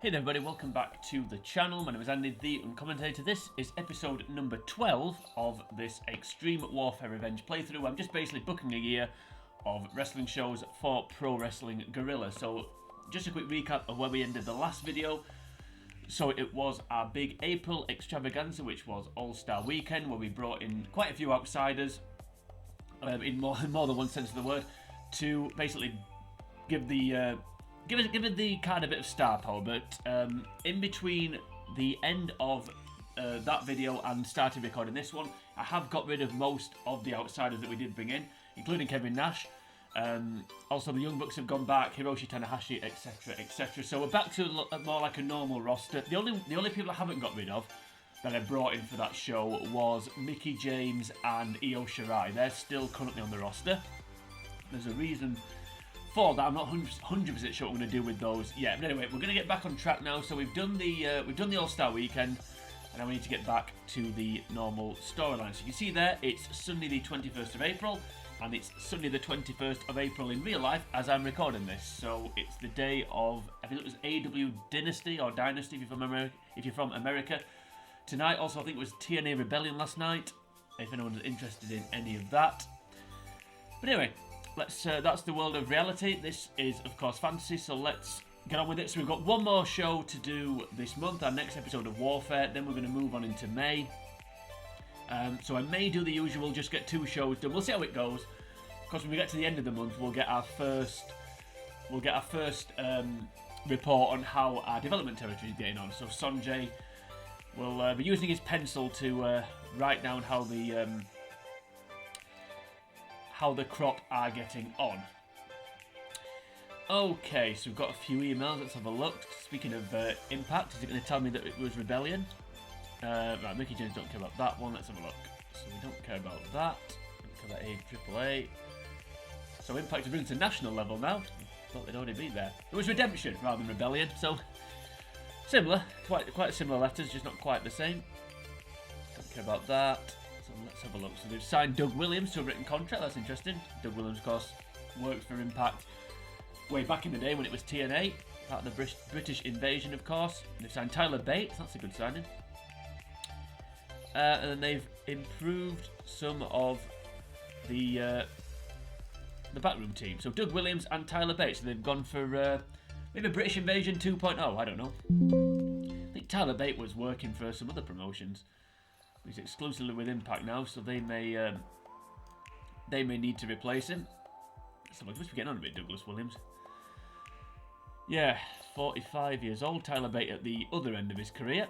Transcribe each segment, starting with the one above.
Hey there everybody, welcome back to the channel. My name is Andy, the Uncommentator. This is episode number 12 of this Extreme Warfare Revenge playthrough. I'm just basically booking a year of wrestling shows for Pro Wrestling Guerrilla. So just a quick recap of where we ended the last video. So it was our big April extravaganza, which was All-Star Weekend, where we brought in quite a few outsiders, in more than one sense of the word, to basically give the give it the card a bit of star power. But in between the end of that video and starting recording this one, I have got rid of most of the outsiders that we did bring in, including Kevin Nash. Also, the Young Bucks have gone back, Hiroshi Tanahashi, etc., etc. So we're back to more like a normal roster. The only people I haven't got rid of that I brought in for that show was Mickie James and Io Shirai. They're still currently on the roster. There's a reason for that. I'm not 100% sure what I'm going to do with those yet. But anyway, we're going to get back on track now. So we've done the All-Star Weekend, and now we need to get back to the normal storyline. So you can see there, it's Sunday the 21st of April. And it's Sunday the 21st of April in real life as I'm recording this. So it's the day of, I think it was AEW Dynasty or Dynasty if you're from America. Tonight also I think it was TNA Rebellion last night, if anyone's interested in any of that. But anyway, that's the world of reality. This is of course fantasy, so let's get on with it. So we've got one more show to do this month, our next episode of Warfare, then we're going to move on into May. So I may do the usual, just get 2 shows done. We'll see how it goes. Of course, when we get to the end of the month, we'll get our first report on how our development territory is getting on. So Sanjay will be using his pencil to write down how the crop are getting on. Okay, so we've got a few emails. Let's have a look. Speaking of Impact, is it going to tell me that it was Rebellion? Right, Mickie James don't care about that one. Let's have a look. So we don't care about that. Don't care about AAA. So Impact is into national level now. Thought they'd already be there. It was Redemption rather than Rebellion. So similar, quite similar letters, just not quite the same. Don't care about that. So let's have a look. So they've signed Doug Williams to a written contract. That's interesting. Doug Williams, of course, worked for Impact way back in the day when it was TNA, part of the British invasion, of course. They've signed Tyler Bates. That's a good signing. And then they've improved some of the backroom team. So Doug Williams and Tyler Bates. So they've gone for maybe British Invasion 2.0. I don't know. I think Tyler Bates was working for some other promotions. He's exclusively with Impact now, so they may need to replace him. So we must be getting on a bit, Douglas Williams. Yeah, 45 years old. Tyler Bates at the other end of his career.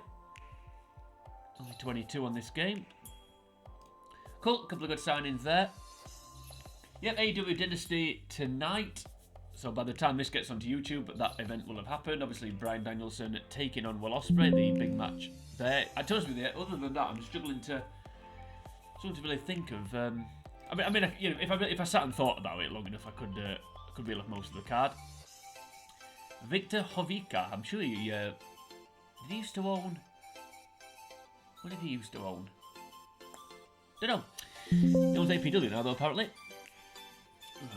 Only 22 on this game. Cool, couple of good signings there. Yep, AEW Dynasty tonight. So by the time this gets onto YouTube, that event will have happened. Obviously, Bryan Danielson taking on Will Ospreay, the big match there. I told you, other than that, I'm struggling to really think of. I mean, you know, if I sat and thought about it long enough, I could reel off most of the card. Victor Hovica, I'm sure he did he used to own. What did he used to own? Don't know. He owns APW now, though, apparently.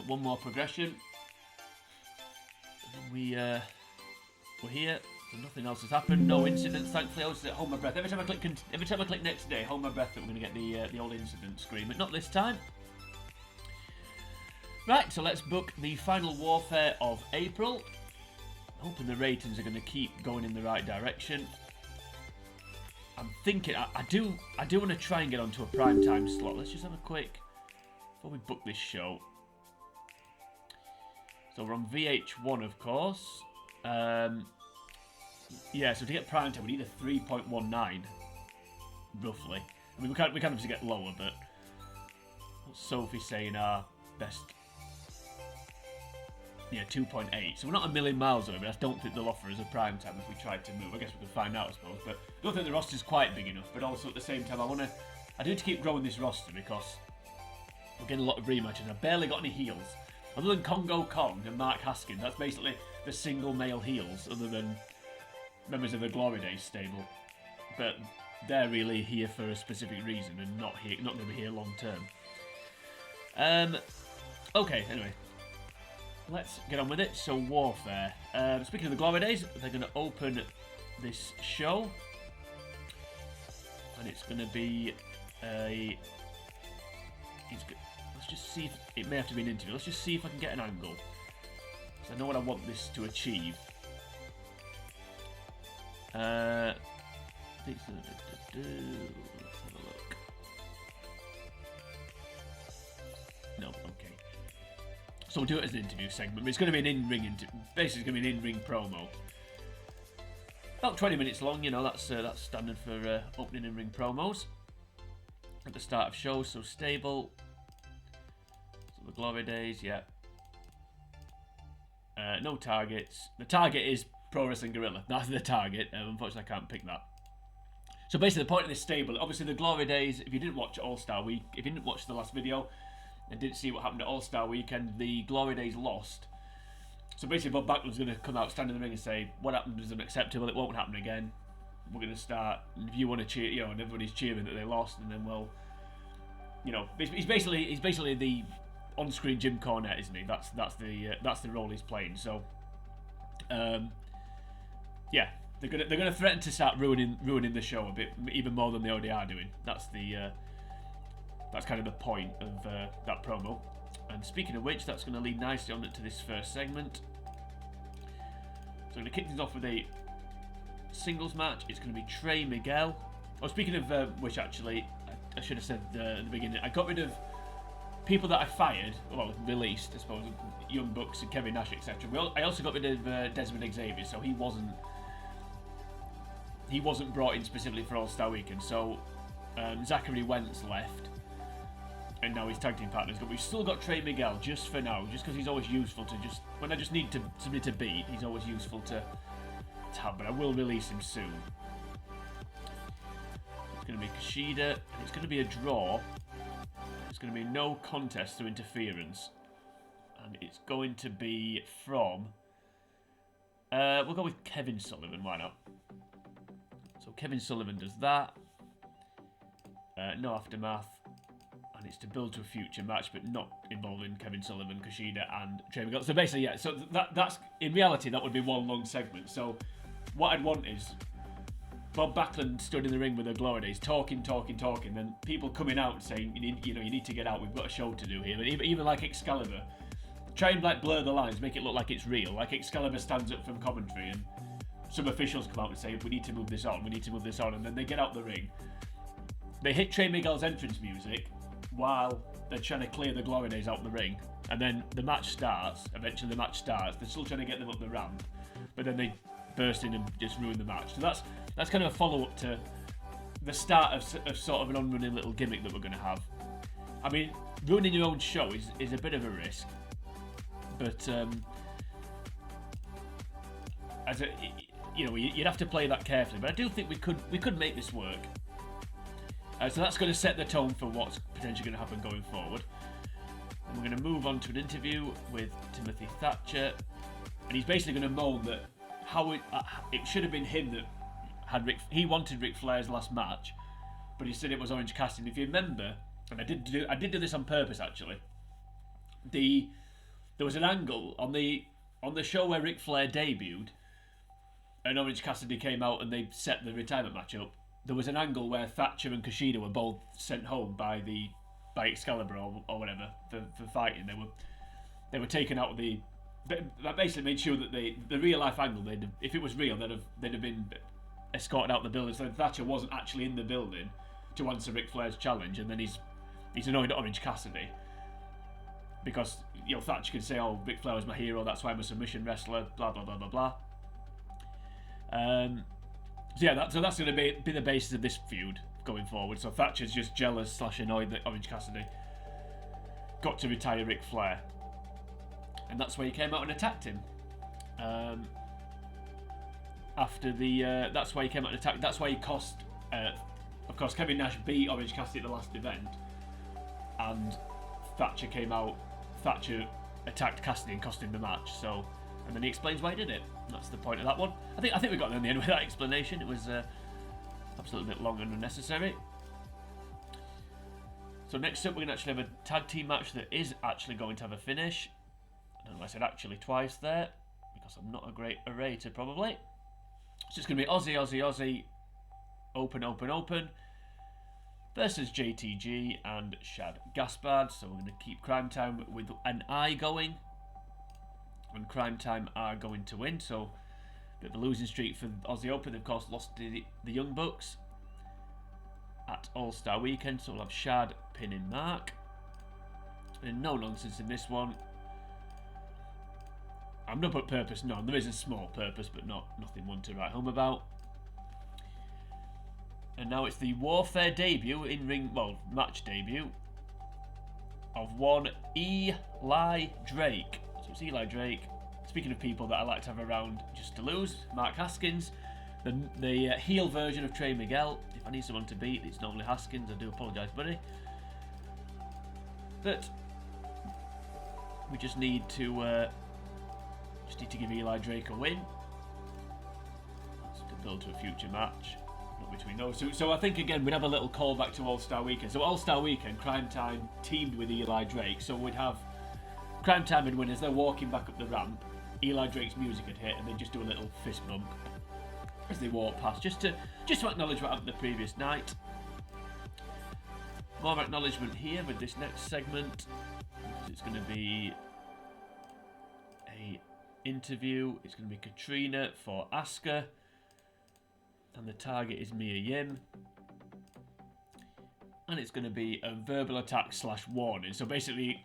One more progression. We're here. So nothing else has happened. No incidents, thankfully. I was at hold my breath. Every time I click next day, hold my breath that we're going to get the old incident screen, but not this time. Right, so let's book the final Warfare of April. I'm hoping the ratings are going to keep going in the right direction. I'm thinking, I do want to try and get onto a prime time slot. Let's just have a quick, before we book this show. So we're on VH1, of course. Yeah, so to get prime time, we need a 3.19, roughly. I mean, we can't obviously get lower, but what's Sophie saying our best? Yeah, 2.8. So we're not a million miles away, but I don't think they'll offer us a prime time if we tried to move. I guess we could find out, I suppose. But I don't think the roster's quite big enough. But also at the same time, I do need to keep growing this roster because we're getting a lot of rematches. I've barely got any heels. Other than Congo Kong and Mark Haskins, that's basically the single male heels, other than members of the Glory Days stable. But they're really here for a specific reason and not going to be here long term. Okay, anyway. let's get on with it. So, Warfare. Speaking of the Glory Days, they're going to open this show. And it's going to be a... Let's just see if... It may have to be an interview. Let's just see if I can get an angle. Because I know what I want this to achieve. Let's have a look. No, okay. So we'll do it as an interview segment. But it's going to be an in-ring... Basically, it's going to be an in-ring promo. About 20 minutes long, you know, that's standard for opening in-ring promos at the start of shows, so stable. So the Glory Days, yeah. No targets. The target is Pro Wrestling Guerrilla. That's the target. Unfortunately, I can't pick that. So basically, the point of this stable, obviously the Glory Days, if you didn't watch All-Star Week, if you didn't watch the last video and didn't see what happened at All-Star Weekend, the Glory Days lost. So basically, Bob Backlund's going to come out, stand in the ring, and say, "What happened is unacceptable. It won't happen again. We're going to start. And if you want to cheer, you know, and everybody's cheering that they lost, and then well, you know, he's basically the on-screen Jim Cornette, isn't he? That's the role he's playing. So, yeah, they're gonna threaten to start ruining the show a bit, even more than they already are doing. That's kind of the point of that promo. And speaking of which, that's going to lead nicely on to this first segment. So I'm going to kick things off with a singles match. It's going to be Trey Miguel. Oh, speaking of which, actually, I should have said at the beginning, I got rid of people that I fired, well, released, I suppose, Young Bucks and Kevin Nash, etc. I also got rid of Desmond Xavier, so he wasn't brought in specifically for All-Star Weekend. So Zachary Wentz left. And now he's tag team partners, but we've still got Trey Miguel just for now, just because he's always useful to when I just need somebody to beat, he's always useful to have, but I will release him soon. It's going to be Kushida, and it's going to be a draw. It's going to be no contest through interference, and it's going to be from, we'll go with Kevin Sullivan, why not? So Kevin Sullivan does that, no aftermath. And it's to build to a future match, but not involving Kevin Sullivan, Kushida, and Trey Miguel. So basically, yeah. So that's in reality that would be one long segment. So what I'd want is Bob Backlund stood in the ring with the Glory Days, talking. Then people coming out and saying, you need to get out. We've got a show to do here. But even like Excalibur, try and like blur the lines, make it look like it's real. Like Excalibur stands up from commentary, and some officials come out and say, "We need to move this on. We need to move this on." And then they get out the ring. They hit Trey Miguel's entrance music while they're trying to clear the Glory Days out the ring, and then the match starts. Eventually the match starts. They're still trying to get them up the ramp, but then they burst in and just ruin the match. So that's kind of a follow-up to the start of sort of an unrunning little gimmick that we're going to have. I mean, ruining your own show is a bit of a risk, but you'd have to play that carefully. But I do think we could make this work. So that's going to set the tone for what's potentially going to happen going forward. And we're going to move on to an interview with Timothy Thatcher, and he's basically going to moan that how it should have been him that he wanted Ric Flair's last match, but he said it was Orange Cassidy. If you remember, and I did do this on purpose actually. There was an angle on the show where Ric Flair debuted, and Orange Cassidy came out and they set the retirement match up. There was an angle where Thatcher and Kushida were both sent home by Excalibur or whatever for fighting. They were taken out of the. That basically made sure that the real life angle, if it was real, they'd have been escorted out the building. So Thatcher wasn't actually in the building to answer Ric Flair's challenge, and then he's annoyed at Orange Cassidy because Thatcher could say, "Oh, Ric Flair was my hero. That's why I'm a submission wrestler." Blah blah blah blah blah. So yeah, so that's going to be the basis of this feud going forward. So Thatcher's just jealous / annoyed that Orange Cassidy got to retire Ric Flair, and that's why he came out and attacked him. That's why he came out and attacked. That's why he cost. Of course, Kevin Nash beat Orange Cassidy at the last event, and Thatcher came out. Thatcher attacked Cassidy and cost him the match. So, and then he explains why he did it. That's the point of that one. I think we got there in the end with that explanation. It was absolutely a bit long and unnecessary. So next up, we're going to actually have a tag team match that is actually going to have a finish. I don't know, I said actually twice there, because I'm not a great orator probably. It's just going to be Aussie, open, versus JTG and Shad Gaspard. So we're going to keep Crime Time with an I going, and Crime Time are going to win. So a bit of a losing streak for Aussie Open. They've of course lost the Young Bucks at All-Star Weekend, so we'll have Shad pinning Mark. And no nonsense in this one. I'm not put purpose, no, there is a small purpose, but nothing one to write home about. And now it's the Warfare debut, match debut, of one Eli Drake. So it's Eli Drake. Speaking of people that I like to have around just to lose, Mark Haskins, the heel version of Trey Miguel. If I need someone to beat, it's normally Haskins. I do apologise, buddy. But we just need to give Eli Drake a win. That's to build to a future match, not between those two. So I think again we'd have a little callback to All-Star Weekend. So All-Star Weekend, Crime Time teamed with Eli Drake. So we'd have Crime Time would win as they're walking back up the ramp. Eli Drake's music would hit, and they'd just do a little fist bump as they walk past, just to acknowledge what happened the previous night. More acknowledgement here with this next segment, because it's going to be a interview. It's going to be Katrina for Asuka, and the target is Mia Yim, and it's going to be a verbal attack / warning. So basically,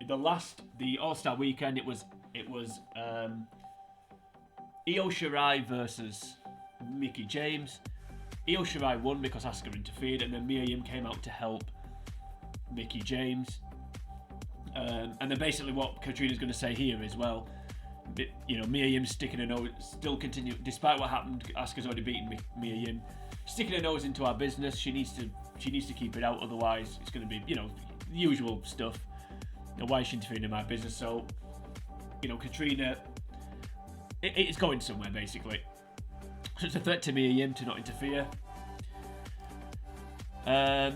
the All-Star Weekend, it was Io Shirai versus Mickie James. Io Shirai won because Asuka interfered, and then Mia Yim came out to help Mickie James. And then basically what Katrina's going to say here is, well, Mia Yim sticking her nose, still continue, despite what happened, Asuka's already beaten Mia Yim, sticking her nose into our business. She needs to keep it out, otherwise it's going to be, the usual stuff. Why is she interfering in my business? So, Katrina, it's going somewhere basically. So it's a threat to Mia Yim to not interfere. A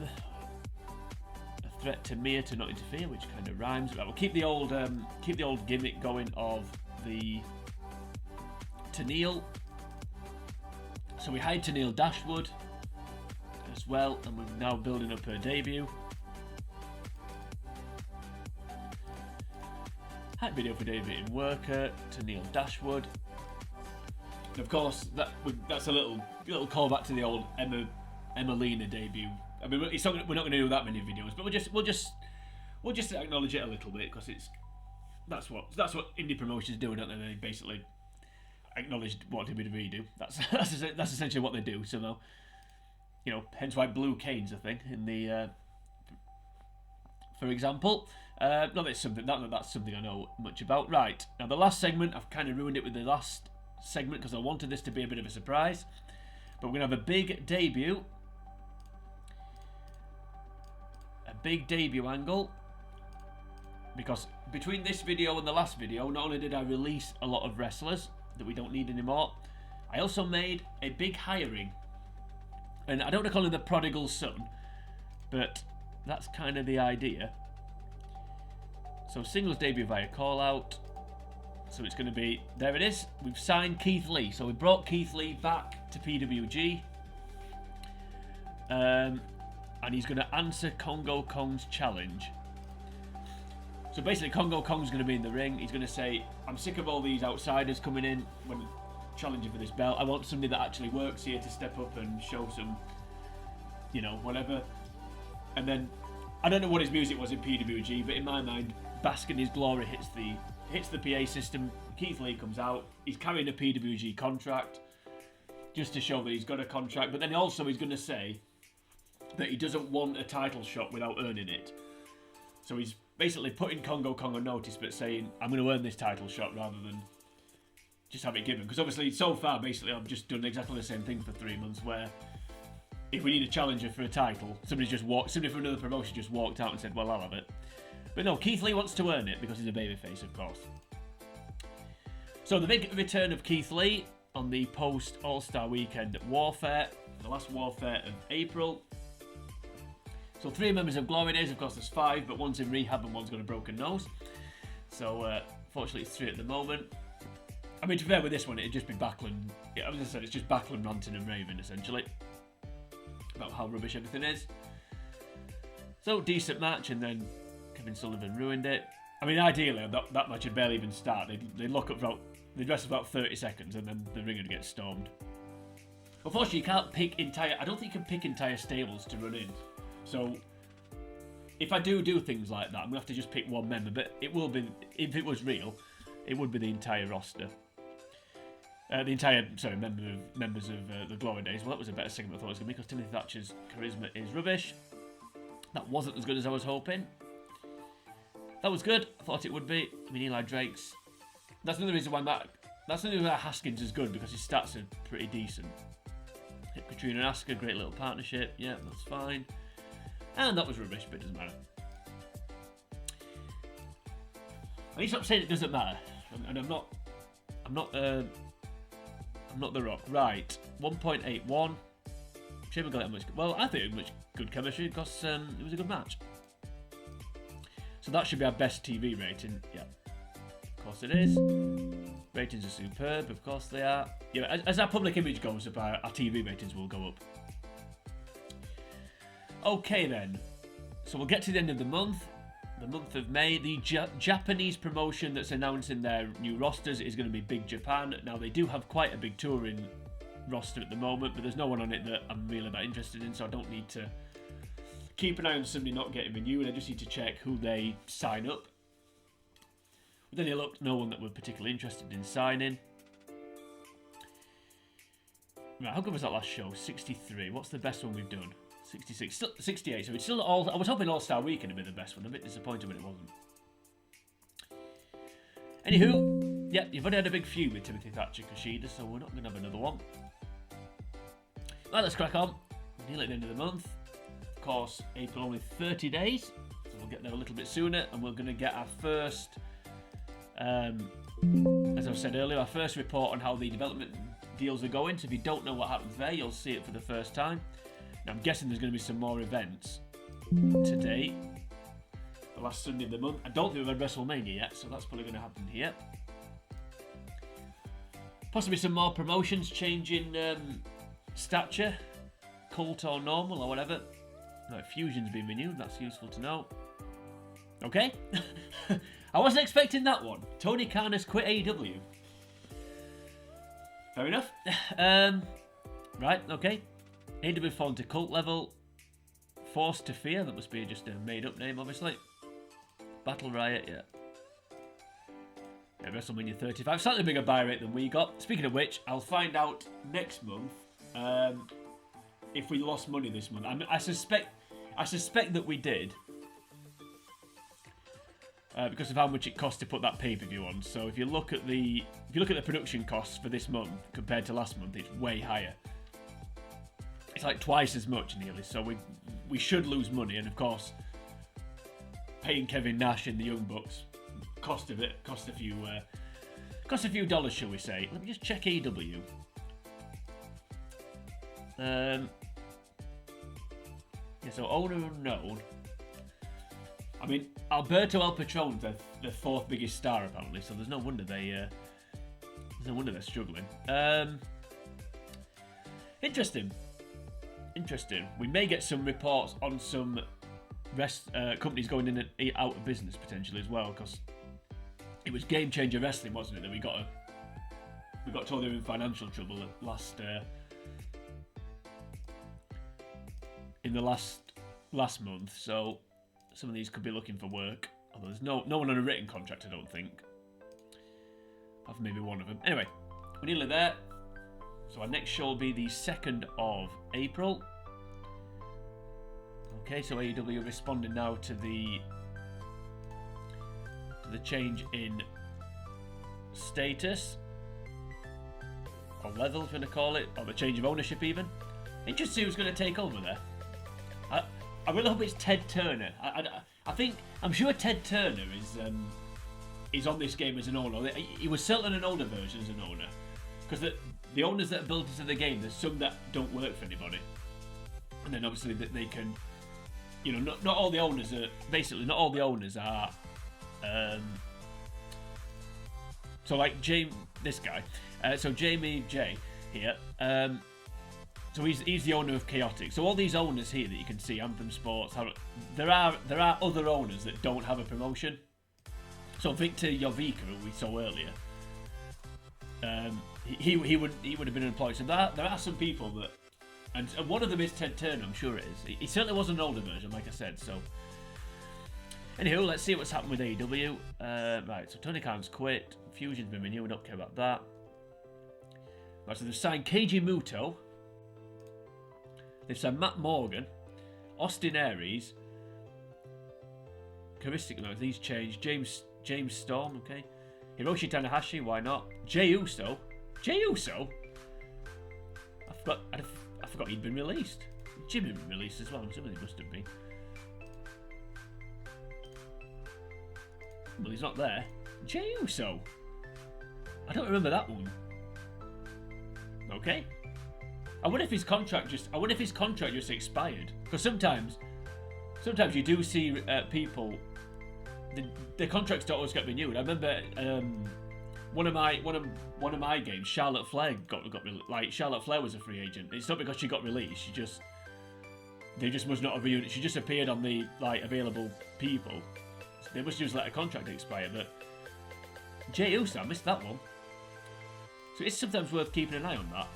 threat to Mia to not interfere, which kind of rhymes. We'll keep the old gimmick going of the Tenille. So we hired Tenille Dashwood as well, and we're now building up her debut. Hype video for David in Worker, Tenille Dashwood. And of course, that's a little callback to the old Emelina debut. I mean, we're not going to do that many videos, but we'll just acknowledge it a little bit, because that's what indie promotions do, don't they? They basically acknowledge what WWE do. That's essentially what they do. So now, hence why Blue Kane's a thing in the, for example. Not that that's something I know much about. Right, now the last segment, I've kind of ruined it with the last segment because I wanted this to be a bit of a surprise. But we're going to have a big debut. A big debut angle. Because between this video and the last video, not only did I release a lot of wrestlers that we don't need anymore, I also made a big hiring. And I don't want to call him the prodigal son, but that's kind of the idea. So singles debut via call out. So it's going to be, there it is, we've signed Keith Lee. So we brought Keith Lee back to PWG. And he's going to answer Kongo Kong's challenge. So basically Kongo Kong's going to be in the ring. He's going to say, I'm sick of all these outsiders coming in when challenging for this belt. I want somebody that actually works here to step up and show some, whatever. And then, I don't know what his music was in PWG, but in my mind, Bask in His Glory hits the PA system. Keith Lee comes out. He's carrying a PWG contract just to show that he's got a contract. But then also he's going to say that he doesn't want a title shot without earning it. So he's basically putting Kongo Kong on notice, but saying, I'm going to earn this title shot rather than just have it given. Because obviously, so far, basically, I've just done exactly the same thing for 3 months, where if we need a challenger for a title, somebody from another promotion just walked out and said, well, I'll have it. But no, Keith Lee wants to earn it because he's a babyface, of course. So the big return of Keith Lee on the post All-Star Weekend Warfare, the last Warfare of April. So 3 members of Glory Days, of course there's 5, but one's in rehab and one's got a broken nose. So Fortunately, it's 3 at the moment. I mean, to be fair with this one, it'd just be Backlund. Yeah, as I said, it's just Backlund ranting and raving, essentially, about how rubbish everything is. So, decent match, and then Kevin Sullivan ruined it. I mean, ideally, that match would barely even start. They'd lock up for they'd rest for about 30 seconds, and then the ring would get stormed. Unfortunately, you can't pick I don't think you can pick entire stables to run in. So, if I do things like that, I'm going to have to just pick one member. But it will be, if it was real, it would be the entire roster. Members of the Glory Days. Well, that was a better segment I thought it was going to be, because Timothy Thatcher's charisma is rubbish. That wasn't as good as I was hoping. That was good. I thought it would be. I mean, Eli Drake's... That's another reason why Haskins is good, because his stats are pretty decent. Katrina and Asuka, great little partnership. Yeah, that's fine. And that was rubbish, but it doesn't matter. I need to stop saying it doesn't matter. And I'm not The Rock. Right. 1.81. Shame we got that much... Well, I think it was much good chemistry, because it was a good match. So that should be our best TV rating. Yeah. Of course it is. Ratings are superb. Of course they are. Yeah, as our public image goes up, our TV ratings will go up. Okay then. So we'll get to the end of the month. The month of May. The Japanese promotion that's announcing their new rosters is going to be Big Japan. Now, they do have quite a big touring roster at the moment, but there's no one on it that I'm really that interested in, so I don't need to keep an eye on somebody not getting renewed. I just need to check who they sign up. With any luck, no one that we're particularly interested in signing. Right, how good was that last show? 63. What's the best one we've done? 66. Still, 68. So it's still all... I was hoping All-Star Weekend would be the best one. I'm a bit disappointed when it wasn't. Anywho, yeah, you've already had a big feud with Timothy Thatcher Kushida, so we're not going to have another one. Right, let's crack on. We're nearly at the end of the month. Of course, April only 30 days, so we'll get there a little bit sooner, and we're going to get our first... as I've said earlier, our first report on how the development deals are going. So if you don't know what happens there, you'll see it for the first time. Now, I'm guessing there's going to be some more events today, the last Sunday of the month. I don't think we've had WrestleMania yet, so that's probably going to happen here. Possibly some more promotions changing stature, cult or normal or whatever. Like Fusion's been renewed, that's useful to know. Okay. I wasn't expecting that one. Tony Khan has quit AEW. Fair enough. Right, okay. AEW fallen to cult level. Forced to Fear, that must be just a made-up name, obviously. Battle Riot, yeah. Yeah, WrestleMania 35. Slightly bigger buy rate than we got. Speaking of which, I'll find out next month if we lost money this month. I suspect that we did. Because of how much it cost to put that pay-per-view on. So if you look at the production costs for this month compared to last month, it's way higher. It's like twice as much nearly. So we should lose money, and of course, paying Kevin Nash and the Young Bucks cost a few dollars, shall we say? Let me just check AEW. Yeah, so owner unknown. I mean, Alberto El Patron's their fourth biggest star apparently, so there's no wonder they're struggling. Interesting. We may get some reports on some companies going in and out of business potentially as well, because it was Game Changer Wrestling, wasn't it, that we got told they were in financial trouble in the last month. So some of these could be looking for work. Although there's no one on a written contract, I don't think. Apart from maybe one of them. Anyway, we're nearly there. So our next show will be the 2nd of April. Okay, so AEW responding now to the change in status. Or level, if you want to call it. Or the change of ownership even. Interesting who's going to take over there. I really hope it's Ted Turner. I'm sure Ted Turner is on this game as an owner. He was certainly an older version as an owner, because the owners that are built into the game, there's some that don't work for anybody, and then obviously that they can, not all the owners are So like this guy, so Jamie J here. So he's the owner of Chaotic. So all these owners here that you can see, Anthem Sports, there are other owners that don't have a promotion. So Victor Jovica, who we saw earlier, he would have been employed. So there are some people that, and one of them is Ted Turner, I'm sure it is. He certainly was an older version, like I said. So anywho, let's see what's happened with AEW. Right, so Tony Khan's quit. Fusion's been renewed. Don't care about that. Right, so they've signed Keiji Muto. They've signed Matt Morgan, Austin Aries, Charistic. No, these changed. James Storm, okay. Hiroshi Tanahashi, why not? Jey Uso. Jey Uso? I forgot he'd been released. Jimmy had been released as well. Somebody must have been. Well, he's not there. Jey Uso. I don't remember that one. Okay. I wonder if his contract just expired. Because sometimes you do see people, the contracts don't always get renewed. I remember one of my games, Charlotte Flair Charlotte Flair was a free agent. It's not because she got released. They just must not have renewed. She just appeared on the available people. They must just let a contract expire. But Jey Uso, I missed that one. So it's sometimes worth keeping an eye on that.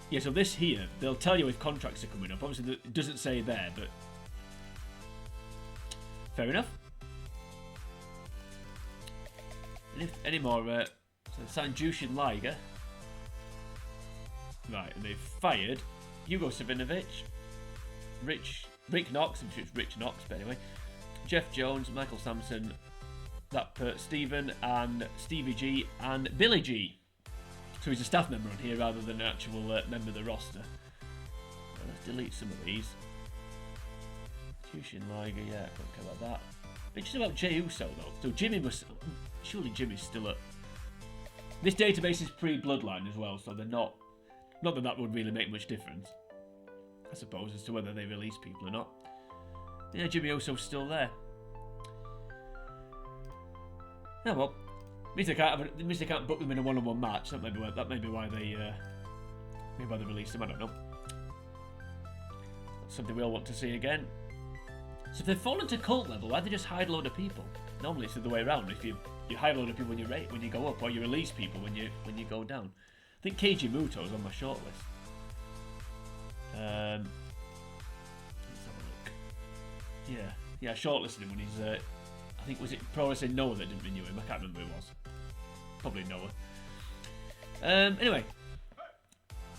Yeah, so this here, they'll tell you if contracts are coming up. Obviously, it doesn't say there, but fair enough. And if any more, so signed Jushin Liger. Right, and they've fired Hugo Savinovich, Rick Knox, I'm sure it's Rich Knox, but anyway, Jeff Jones, Michael Sampson, Steven, and Stevie G, and Billy G. So he's a staff member on here rather than an actual member of the roster. Let's delete some of these. Jushin Liger, yeah, don't care about that. Interesting about Jey Uso though. So surely Jimmy's still at. This database is pre-Bloodline as well, so they're not that would really make much difference, I suppose, as to whether they release people or not. Yeah, Jimmy Uso's still there. Yeah, well, means they can't book them in a one-on-one match. That may be why they released them. I don't know. That's something we all want to see again. So if they've fallen to cult level, why do they just hide a load of people? Normally it's the other way around. If you hide a load of people when you go up, or you release people when you go down. I think Keiji Muto is on my shortlist. Let's have a look. Yeah, shortlisted him when he's. I think was it Pro Wrestling Noah that didn't renew him. I can't remember who it was. Probably Noah. Anyway,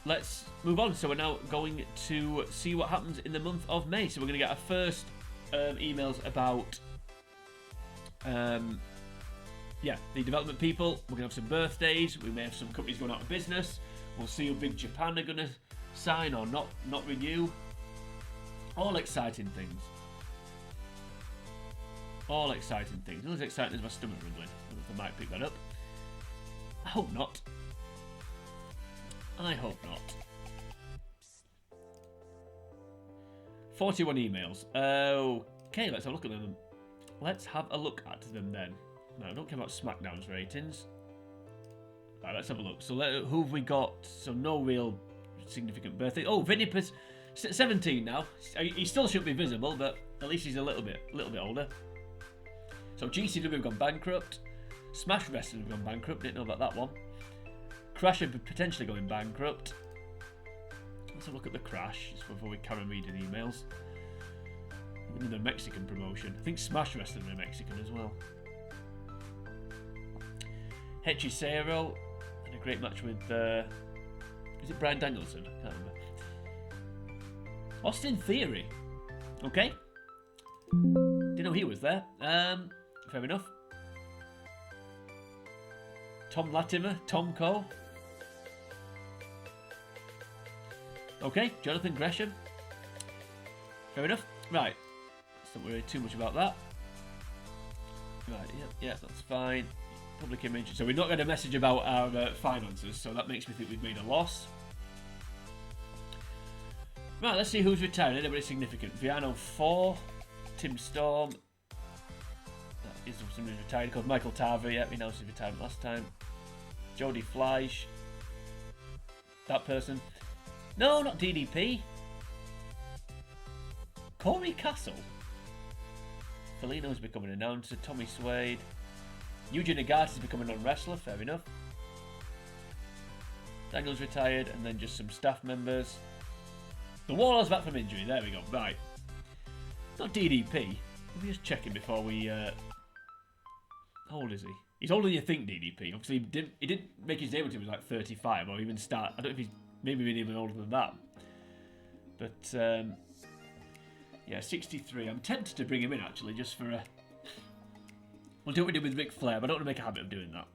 let's move on. So we're now going to see what happens in the month of May. So we're going to get our first emails about the development people. We're going to have some birthdays. We may have some companies going out of business. We'll see who Big Japan are going to sign or not renew. All exciting things. All exciting things. Not as exciting as my stomach rumbling. I don't know if I might pick that up. I hope not. I hope not. 41 emails. Okay, let's have a look at them. Let's have a look at them then. No, I don't care about SmackDown's ratings. Right, let's have a look. So who have we got? So no real significant birthday. Oh, Vinny 17 now. He still shouldn't be visible, but at least he's a little bit older. So GCW have gone bankrupt. Smash Wrestling have gone bankrupt. Didn't know about that one. Crash are potentially going bankrupt. Let's have a look at the Crash before we carry on reading emails. The Mexican promotion. I think Smash Wrestling are Mexican as well. Hechicero in a great match with is it Bryan Danielson? I can't remember. Austin Theory. Okay. Didn't know he was there. Fair enough. Tom Latimer, Tom Cole. Okay, Jonathan Gresham. Fair enough. Right. Let's not worry too much about that. Right, yeah, that's fine. Public image. So we're not going to message about our finances, so that makes me think we've made a loss. Right, let's see who's retiring. Anybody significant. Viano 4. Tim Storm. That's is somebody retired called Michael Tarver. Yeah, he announced his retirement last time. Jody Fleisch. That person. No, not DDP. Corey Castle. Felino's becoming an announcer. Tommy Suede. Yuji Nagata's becoming a wrestler. Fair enough. Daniel's retired, and then just some staff members. The Warlord's back from injury. There we go. Right. Not DDP. Let me just check it before we. How old is he? He's older than you think, DDP. Obviously, he didn't make his debut until he was like 35, or even start. I don't know if he's maybe even older than that. But yeah, 63. I'm tempted to bring him in actually, just for a. We'll do what we did with Ric Flair, but I don't want to make a habit of doing that.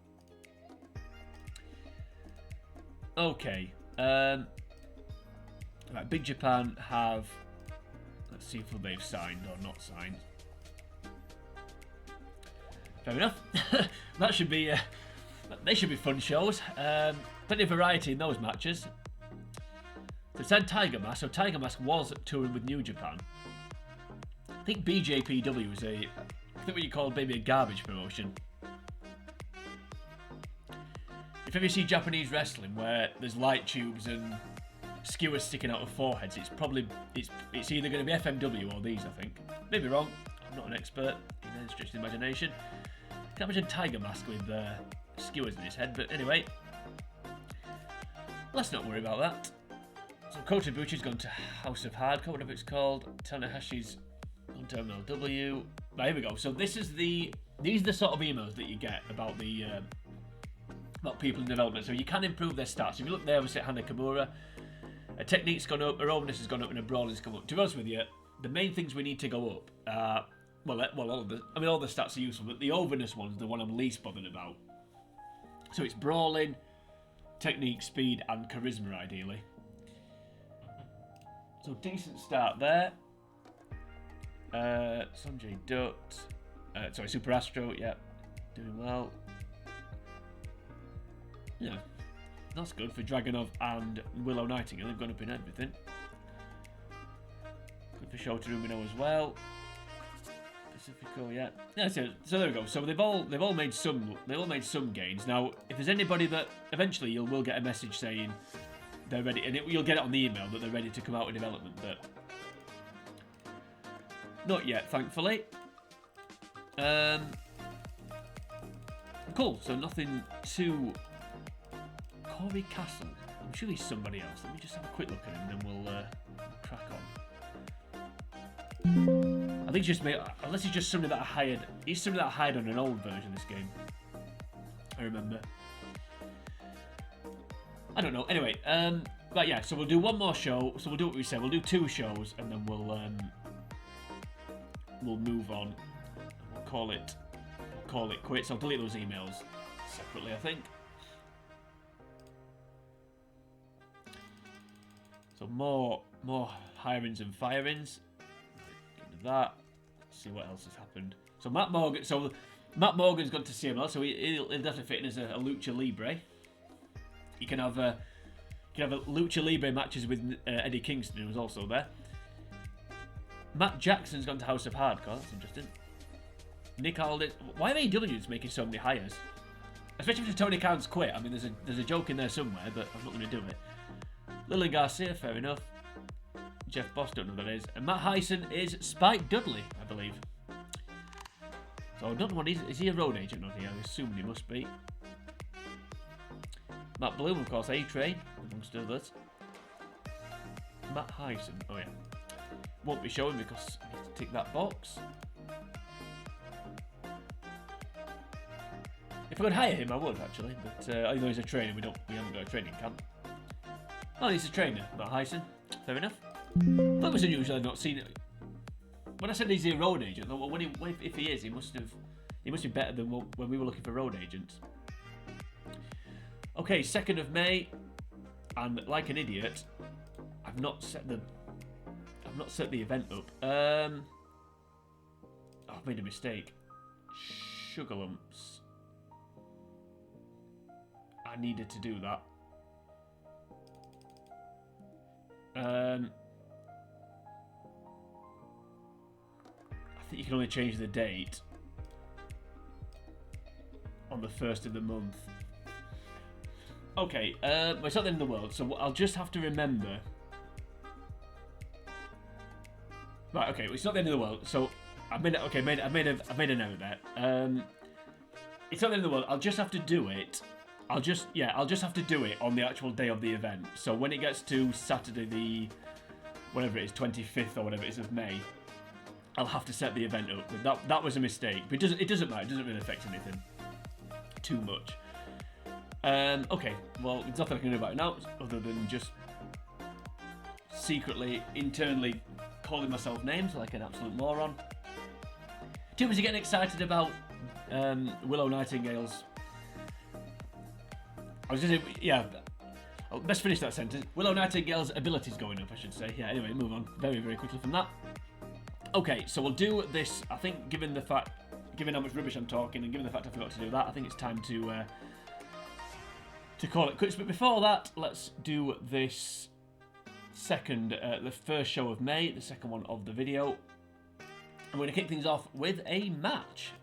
Okay. Right, Big Japan have. Let's see if they've signed or not signed. Fair enough. That should be. They should be fun shows. Plenty of variety in those matches. They signed Tiger Mask. So Tiger Mask was touring with New Japan. I think BJPW is I think what you call maybe a garbage promotion. If you ever see Japanese wrestling where there's light tubes and skewers sticking out of foreheads, it's either going to be FMW or these, I think. Maybe wrong. I'm not an expert. You know, stretch the imagination. Can't imagine Tiger Mask with skewers in his head, but anyway, let's not worry about that. So Kota Ibuchi's gone to House of Hardcore, whatever it's called. Tanahashi's gone to MLW. Right, here we go. So these are the sort of emails that you get about the about people in development. So you can improve their stats. If you look there, we say Hana Kimura. A technique's gone up, a openness has gone up, and a brawling's come up. To be honest with you, the main things we need to go up are all the stats are useful, but the overness one's the one I'm least bothered about. So it's brawling, technique, speed, and charisma, ideally. So decent start there. Sanjay Dutt. Super Astro, yeah. Doing well. Yeah. That's good for Dragunov and Willow Nightingale. They've gone up in everything. Good for Shota Umino as well. Pacifico, yeah. Yeah, so there we go. So they've all made some gains. Now, if there's anybody that eventually you will get a message saying they're ready, and you'll get it on the email that they're ready to come out with development, but not yet, thankfully. Cool. So nothing too. Corey Castle. I'm sure he's somebody else. Let me just have a quick look at him, and then we'll crack on. I think it's just unless he's just somebody that I hired. He's somebody that I hired on an old version of this game. I remember. I don't know. Anyway, right, yeah. So we'll do one more show. So we'll do what we said. We'll do 2 shows, and then we'll move on. We'll call it quits. I'll delete those emails separately, I think. So more hirings and firings. Into that. Let's see what else has happened. So Matt Morgan's gone to CML, so he'll definitely fit in as a lucha libre. You can have lucha libre matches with Eddie Kingston, who was also there. Matt Jackson's gone to House of Hardcore. That's interesting. Nick Aldis. Why are AEW making so many hires? Especially if Tony Khan's quit. I mean, there's a joke in there somewhere, but I'm not going to do it. Lily Garcia, fair enough. Jeff Boss, don't know who that is. And Matt Hyson is Spike Dudley, I believe. So I don't know what is he a road agent on here? I assume he must be. Matt Bloom, of course, A-Train, amongst others. Matt Hyson, oh yeah. Won't be showing because I need to tick that box. If I could hire him, I would actually, but even though he's a trainer, we haven't got a training camp. Oh, he's a trainer, Matt Hyson. Fair enough. That was unusual. I've not seen it. When I said he's a road agent, if he is, he must be better than when we were looking for road agents. Okay, 2nd of May, and like an idiot, I've not set the event up. I've made a mistake. Sugar lumps. I needed to do that. I think you can only change the date. on the 1st of the month. Okay, well, it's not the end of the world, so I'll just have to remember. Right, okay, well, it's not the end of the world, so I made an error there. It's not the end of the world. I'll just have to do it. I'll just have to do it on the actual day of the event. So when it gets to Saturday, the whatever it is, 25th or whatever it is of May, I'll have to set the event up. But that was a mistake. But it doesn't matter. It doesn't really affect anything too much. Okay, well, there's nothing I can do about it now other than just secretly, internally calling myself names like an absolute moron. Too busy getting excited about Willow Nightingale's. I was just let's finish that sentence. Willow Nightingale's abilities going up, I should say. Yeah. Anyway, move on very, very quickly from that. Okay, so we'll do this. I think, given how much rubbish I'm talking, and given the fact I forgot to do that, I think it's time to call it quits. But before that, let's do this the first show of May, the second one of the video. I'm going to kick things off with a match,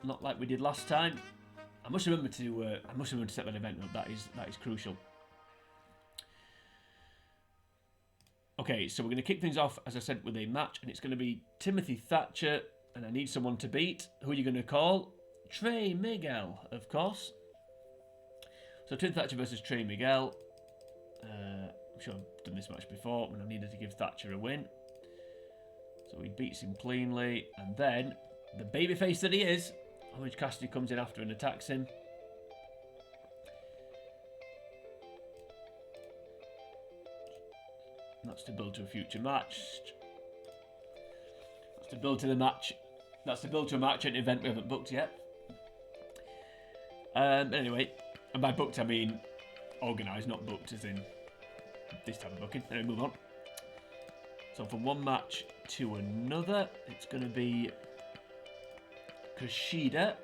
not like we did last time. I must remember to set that event up. That is crucial. Okay, so we're going to kick things off, as I said, with a match, and it's going to be Timothy Thatcher, and I need someone to beat. Who are you going to call? Trey Miguel, of course. So Timothy Thatcher versus Trey Miguel. I'm sure I've done this match before when I needed to give Thatcher a win. So he beats him cleanly, and then the babyface that he is, Orange Cassidy comes in after and attacks him. And that's to build to a future match. That's to build to the match. That's to build to a match at an event we haven't booked yet. Anyway, and by booked I mean organised, not booked as in this type of booking. Anyway, move on. So from one match to another, it's going to be Kushida.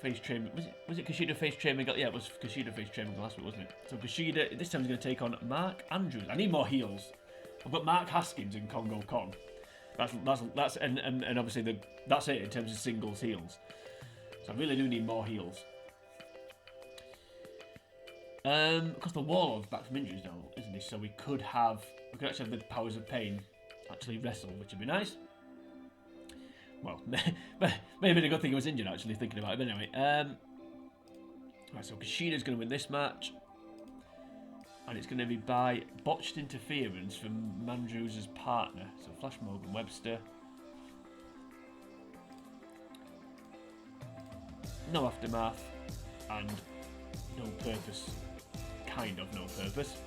Face Trey. Was it Kushida face Trey Miguel? Yeah, it was Kushida face Trey Miguel last week, wasn't it? So Kushida this time is going to take on Mark Andrews. I need more heels. I've got Mark Haskins and Congo Kong. That's and obviously that's it in terms of singles heels. So I really do need more heels. Because the Warlord's back from injuries now, isn't he? So we could actually have the Powers of Pain actually wrestle, which would be nice. Well, maybe a good thing he was injured, actually, thinking about it. But anyway, right, so Kushida's going to win this match. And it's going to be by botched interference from Mandrews' partner. So Flash Morgan Webster. No aftermath. And no purpose. Kind of no purpose.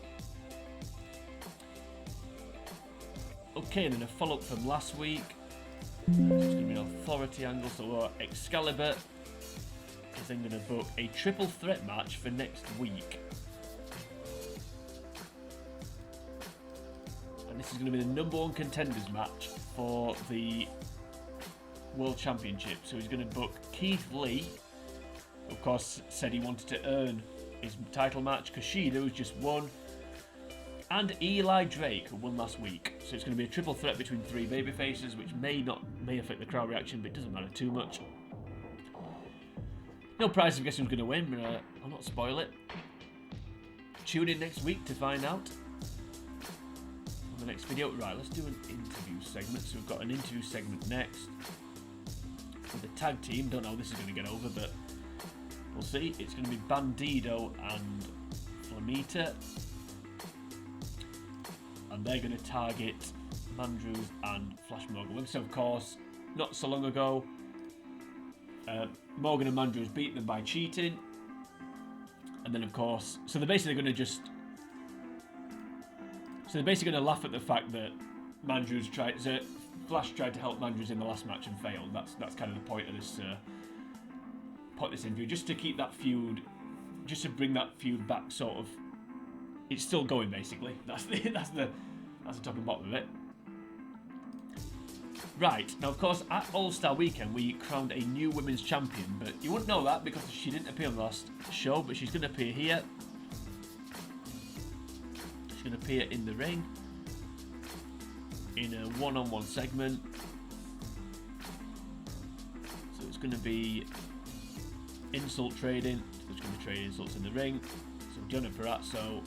Okay, and then a follow-up from last week. It's going to be an authority angle, so Excalibur is then going to book a triple threat match for next week. And this is going to be the number one contenders match for the World Championship. So he's going to book Keith Lee, who of course said he wanted to earn his title match, Kushida, who's just won, and Eli Drake, who won last week. So it's going to be a triple threat between three babyfaces, which may affect the crowd reaction, but it doesn't matter too much. No prize of guessing who's going to win, but I'll not spoil it. Tune in next week to find out on the next video. Right, let's do an interview segment. So we've got an interview segment next with the tag team. Don't know how this is going to get over, but we'll see. It's going to be Bandido and Flamita. And they're going to target Mandrews and Flash Morgan. So, of course, not so long ago, Morgan and Mandrews beat them by cheating. And then, of course, so they're basically going to laugh at the fact that Flash tried to help Mandrews in the last match and failed. That's kind of the point of this interview, just to keep that feud, just to bring that feud back, sort of. It's still going, basically. That's the top and bottom of it. Right, now of course at All-Star Weekend we crowned a new women's champion, but you wouldn't know that because she didn't appear on the last show, but she's going to appear here. She's going to appear in the ring in a one-on-one segment. So it's going to be insult trading. There's going to be trading insults in the ring. So Deonna Purrazzo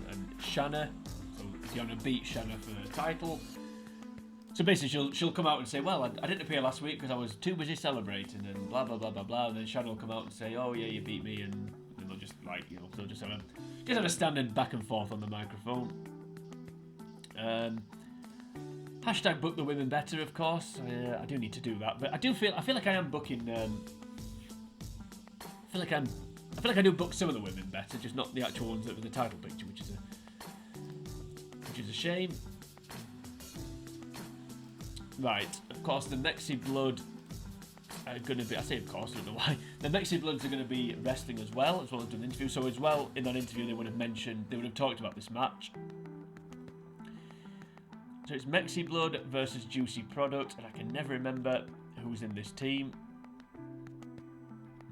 and Shanna. So Deonna beat Shanna for the title. So basically she'll come out and say, well, I didn't appear last week because I was too busy celebrating and blah blah blah blah blah. And then Shanna will come out and say, oh yeah, you beat me, and they'll just they'll just have a standing back and forth on the microphone. Hashtag book the women better, of course. I do need to do that, but I feel like I am booking. I feel like I do book some of the women better, just not the actual ones that were the title picture, which is a shame. Right, of course, the Mexi Blood are going to be. I say of course, I don't know why. The Mexi Bloods are going to be wrestling as well as doing an interview. So as well in that interview, they would have talked about this match. So it's Mexi Blood versus Juicy Product, and I can never remember who's in this team.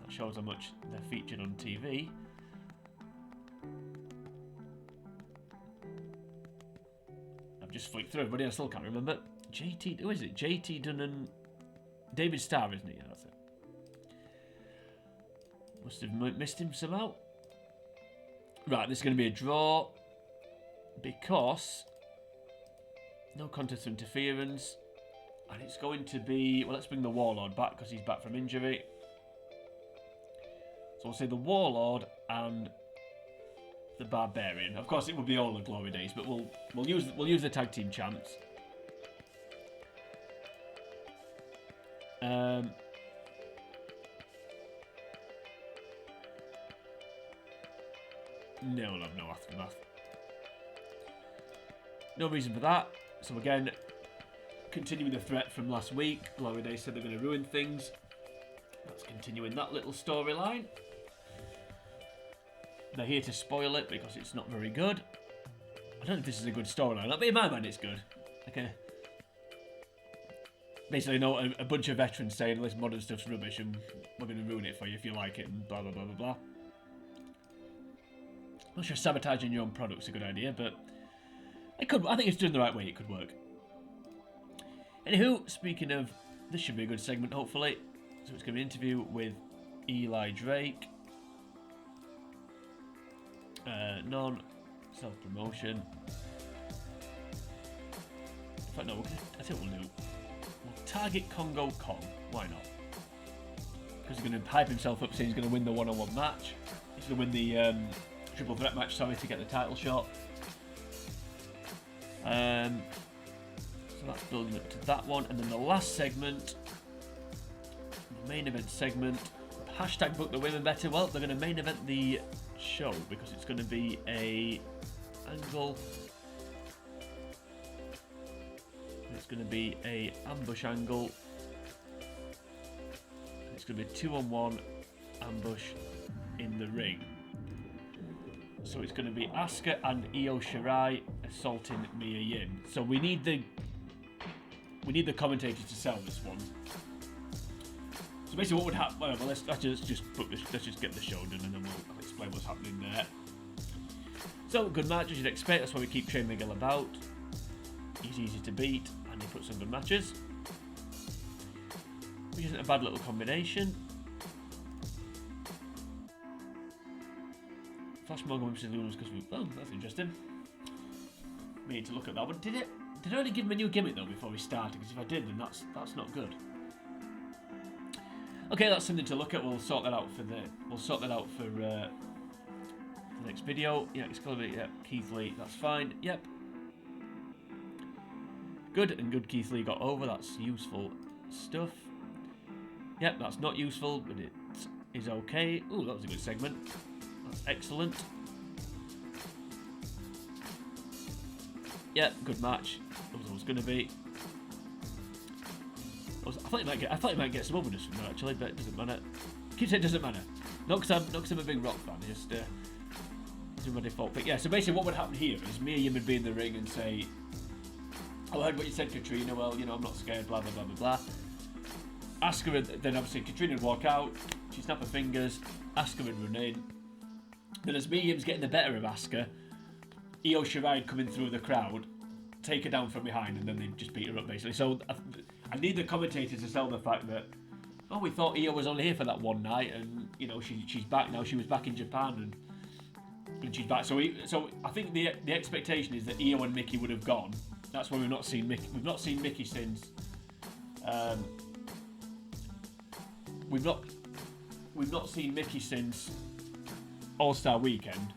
That shows how much they're featured on TV. I've just flicked through everybody, I still can't remember. JT, who is it? JT Dunn, David Starr, isn't he? Yeah, that's it. Must have missed him somehow. Right, this is going to be a draw because no contest interference, and it's going to be, well, let's bring the Warlord back because he's back from injury. So we'll say the Warlord and the Barbarian. Of course, it will be all the Glory Days, but we'll use the tag team champs. No, no aftermath. No reason for that. So again, continuing the threat from last week, Glory Days said they're going to ruin things. That's continuing that little storyline. They're here to spoil it because it's not very good. I don't know if this is a good storyline, but in my mind it's good. Okay. Basically, a bunch of veterans saying this modern stuff's rubbish and we're going to ruin it for you if you like it and blah blah blah blah blah. I'm not sure sabotaging your own product's a good idea, but it could. I think it's done the right way. It could work. Anywho, speaking of, this should be a good segment, hopefully. So it's going to be an interview with Eli Drake. Non-self-promotion. In fact, no, I think we'll do. We'll target Congo Kong. Why not? Because he's going to hype himself up saying he's going to win the one-on-one match. He's going to win the triple threat match, sorry, to get the title shot. So that's building up to that one. And then the last segment, the main event segment, hashtag book the women better. Well, they're going to main event the show because it's going to be a angle. It's going to be a ambush angle. It's going to be a 2-on-1 ambush in the ring. So it's going to be Asuka and Io Shirai assaulting Mia Yim. So we need the commentators to sell this one. So basically, what would happen? Well, let's just book this. Let's just get the show done, and then we'll explain what's happening there. So good match as you'd expect. That's why we keep Shane Miguel about. He's easy to beat, and he puts on good matches, which isn't a bad little combination. Flash Morgan versus Lunas because oh, that's interesting. We need to look at that one. Did I only give him a new gimmick though before we started? Because if I did, then that's not good. Okay, that's something to look at. We'll sort that out for the next video. Yeah, Excalibur. Yeah, Keith Lee. That's fine. Yep. Good and good. Keith Lee got over. That's useful stuff. Yep, that's not useful, but it is okay. Ooh, that was a good segment. That's excellent. Yep, good match. That was what it was going to be. I thought he might get some overness from that actually, but it doesn't matter. Keep saying it doesn't matter. Not because I'm a big rock fan. Just it's my default pick. Yeah. So basically, what would happen here is Mia Yim would be in the ring and say, "Oh, I heard what you said, Katrina. Well, I'm not scared. Blah blah blah blah blah." Asuka would, then obviously Katrina would walk out. She'd snap her fingers. Asuka would run in. Then as Mia Yim's getting the better of Asuka, Io Shirai coming through the crowd, take her down from behind, and then they just beat her up, basically. So I need the commentators to sell the fact that, oh, we thought Io was only here for that one night, and, you know, she's back now. She was back in Japan, and she's back. So I think the expectation is that Io and Mickey would have gone. That's why we've not seen Mickey. We've not seen Mickey since. We've not seen Mickey since All-Star Weekend.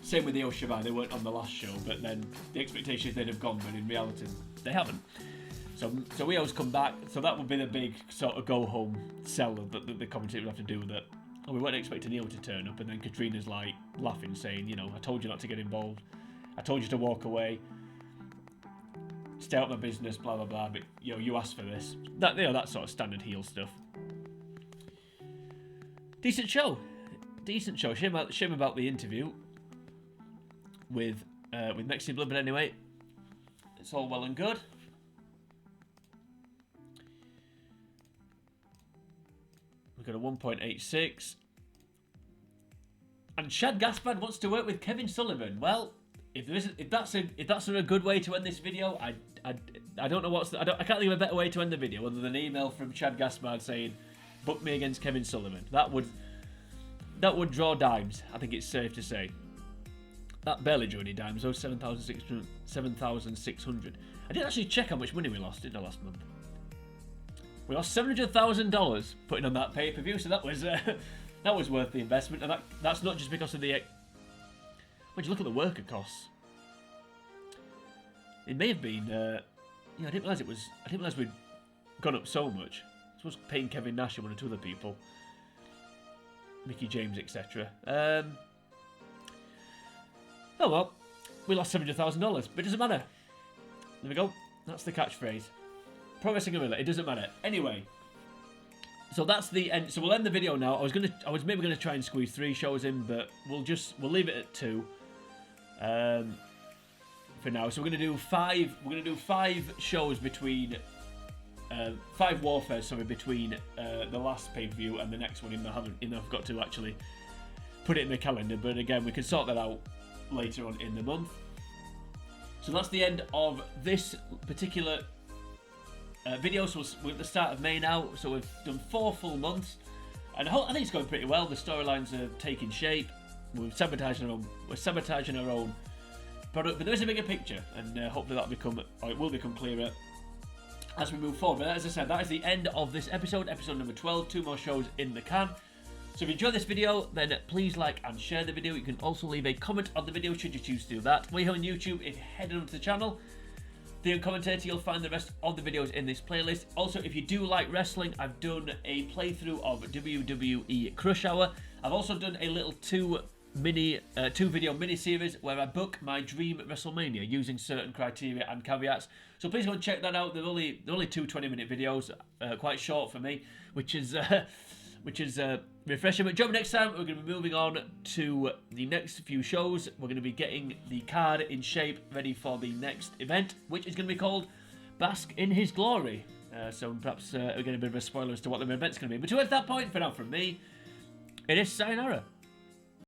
Same with Io Shirai, they weren't on the last show, but then the expectation is they'd have gone, but in reality, they haven't. So Io's come back, so that would be the big sort of go-home sell that the commentator would have to do, that, oh, we weren't expecting Io to turn up, and then Katrina's like laughing, saying, you know, I told you not to get involved, I told you to walk away, stay out of my business, blah, blah, blah, but, you know, you asked for this. That sort of standard heel stuff. Decent show. Shame about the interview with Mexican Blood, but anyway, it's all well and good. We've got a 1.86, and Shad Gaspard wants to work with Kevin Sullivan. Well, if that's a good way to end this video, I don't know I can't think of a better way to end the video other than an email from Shad Gaspard saying, book me against Kevin Sullivan. That would draw dimes, I think it's safe to say. That barely drew any dimes, though. 7,600. I didn't actually check how much money we lost, did I, last month? We lost $700,000 putting on that pay-per-view, so that was worth the investment. And that's not just because of the. When you look at the worker costs, it may have been. I didn't realise we'd gone up so much. I suppose paying Kevin Nash and one or two other people, Mickey James, etc. Oh well, we lost $700,000, but it doesn't matter. There we go. That's the catchphrase. Pro Wrestling Guerrilla. It doesn't matter. Anyway, so that's the end. So we'll end the video now. I was maybe gonna try and squeeze 3 shows in, but we'll leave it at 2 for now. So we're gonna do 5. We're gonna do 5 shows between 5 warfares. Sorry, between the last pay-per-view and the next one. I've got to actually put it in the calendar. But again, we can sort that out later on in the month. So that's the end of this particular video. So we're at the start of May now, so we've done 4 full months, and I think it's going pretty well. The storylines are taking shape. We're sabotaging our own product, but there is a bigger picture, and hopefully it will become clearer as we move forward. But as I said, that is the end of this episode number 12. 2 more shows in the can. So if you enjoyed this video, then please like and share the video. You can also leave a comment on the video should you choose to do that. We're here on YouTube. If you head on to the channel, the commentator, you'll find the rest of the videos in this playlist. Also, if you do like wrestling, I've done a playthrough of WWE Crush Hour. I've also done a little 2-video mini-series where I book my dream WrestleMania using certain criteria and caveats. So please go and check that out. They're only 2 20-minute videos, quite short for me, which is refreshing. But join me next time. We're going to be moving on to the next few shows. We're going to be getting the card in shape, ready for the next event, which is going to be called Bask in His Glory. So perhaps we're getting a bit of a spoiler as to what the event's going to be. But towards that point, for now from me, it is sayonara.